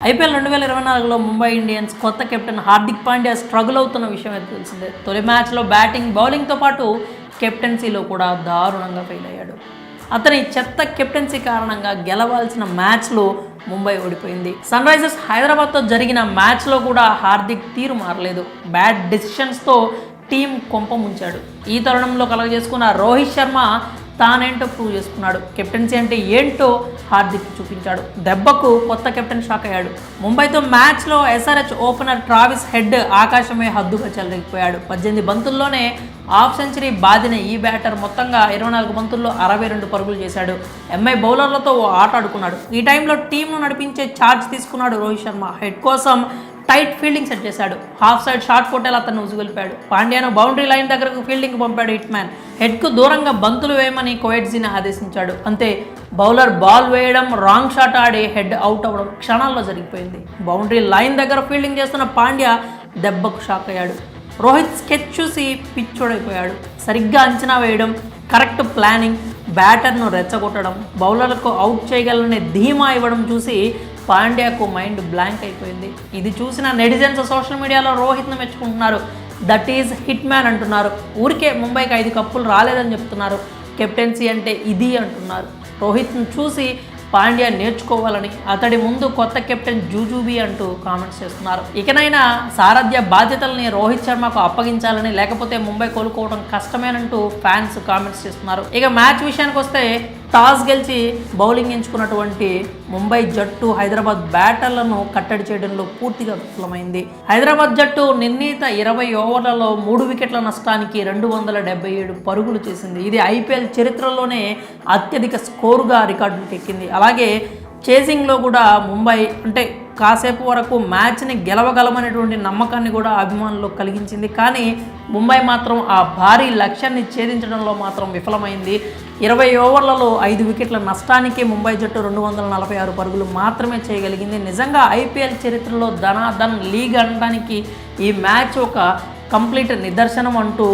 IPL 2024లో Mumbai Indians కొత్త captain Hardik Pandya struggle అవుతున్న విషయం అయితే తెలిసిందే. తొలి మ్యాచ్లో బ్యాటింగ్ బౌలింగ్తో పాటు కెప్టెన్సీలో కూడా దారుణంగా ఫెయిల్ అయ్యాడు. అతని చెత్త కెప్టెన్సీ కారణంగా గెలవాల్సిన మ్యాచ్లో ముంబై ఓడిపోయింది. సన్ రైజర్స్ హైదరాబాద్తో జరిగిన మ్యాచ్లో కూడా హార్దిక్ తీరు మారలేదు. బ్యాడ్ డెసిషన్స్తో టీం కొంప ముంచాడు. ఈ తరుణంలో కలగజేసుకున్న రోహిత్ శర్మ తానేంటో ప్రూవ్ చేసుకున్నాడు. కెప్టెన్సీ అంటే ఏంటో హార్దిక్ చూపించాడు. దెబ్బకు కొత్త కెప్టెన్ షాక్ అయ్యాడు. ముంబైతో మ్యాచ్లో ఎస్ఆర్హెచ్ ఓపెనర్ ట్రావిస్ హెడ్ ఆకాశమే హద్దుగా చెలరేగిపోయాడు. 18 బంతుల్లోనే హాఫ్ సెంచరీ బాదిన ఈ బ్యాటర్ మొత్తంగా 24 బంతుల్లో 62 పరుగులు చేశాడు. ఎంఐ బౌలర్లతో ఆట ఆడుకున్నాడు. ఈ టైంలో టీంను నడిపించే ఛార్జ్ తీసుకున్నాడు రోహిత్ శర్మ. హెడ్ కోసం టైట్ ఫీల్డింగ్ సెట్ చేశాడు. హాఫ్ సైడ్ షార్ట్ కొట్టేలా అతను ఉసుగొలిపాడు. పాండ్యాను బౌండరీ లైన్ దగ్గరకు ఫీల్డింగ్ పంపాడు హిట్ మ్యాన్. హెడ్కు దూరంగా బంతులు వేయమని కోయెట్జీని ఆదేశించాడు. అంతే, బౌలర్ బాల్ వేయడం, రాంగ్ షాట్ ఆడి హెడ్ అవుట్ అవ్వడం క్షణాల్లో జరిగిపోయింది. బౌండరీ లైన్ దగ్గర ఫీల్డింగ్ చేస్తున్న పాండ్యా దెబ్బకు షాక్ అయ్యాడు. రోహిత్ స్కెచ్ చూసి పిచ్చోడైపోయాడు. సరిగ్గా అంచనా వేయడం, కరెక్ట్ ప్లానింగ్, బ్యాటర్ను రెచ్చగొట్టడం, బౌలర్లకు అవుట్ చేయగలనే ధీమా ఇవ్వడం చూసి పాండ్యాకు మైండ్ బ్లాంక్ అయిపోయింది. ఇది చూసిన నెటిజన్స్ సోషల్ మీడియాలో రోహిత్ను మెచ్చుకుంటున్నారు. దట్ ఈజ్ హిట్ మ్యాన్ అంటున్నారు. ఊరికే ముంబైకి 5 కప్పులు రాలేదని చెప్తున్నారు. కెప్టెన్సీ అంటే ఇది అంటున్నారు. రోహిత్ను చూసి పాండ్యా నేర్చుకోవాలని, అతడి ముందు కొత్త కెప్టెన్ జూజూబీ అంటూ కామెంట్స్ చేస్తున్నారు. ఇకనైనా సారథ్య బాధ్యతల్ని రోహిత్ శర్మకు అప్పగించాలని, లేకపోతే ముంబై కోలుకోవడం కష్టమేనంటూ ఫ్యాన్స్ కామెంట్స్ చేస్తున్నారు. ఇక మ్యాచ్ విషయానికి వస్తే టాస్ గెలిచి బౌలింగ్ ఎంచుకున్నటువంటి ముంబై జట్టు హైదరాబాద్ బ్యాటర్లను కట్టడి చేయడంలో పూర్తిగా విఫలమైంది. హైదరాబాద్ జట్టు నిర్ణీత 20 ఓవర్లలో 3 వికెట్ల నష్టానికి 277 పరుగులు చేసింది. ఇది ఐపీఎల్ చరిత్రలోనే అత్యధిక స్కోరుగా రికార్డులకు ఎక్కింది. అలాగే చేసింగ్లో కూడా ముంబై అంటే కాసేపు వరకు మ్యాచ్ని గెలవగలమనేటువంటి నమ్మకాన్ని కూడా అభిమానులు కలిగించింది. కానీ ముంబై మాత్రం ఆ భారీ లక్ష్యాన్ని ఛేదించడంలో మాత్రం విఫలమైంది. 20 ఓవర్లలో 5 వికెట్ల నష్టానికి ముంబై జట్టు 246 పరుగులు మాత్రమే చేయగలిగింది. నిజంగా ఐపీఎల్ చరిత్రలో ధనాధన్ లీగ్ అనడానికి ఈ మ్యాచ్ ఒక కంప్లీట్ నిదర్శనం అంటూ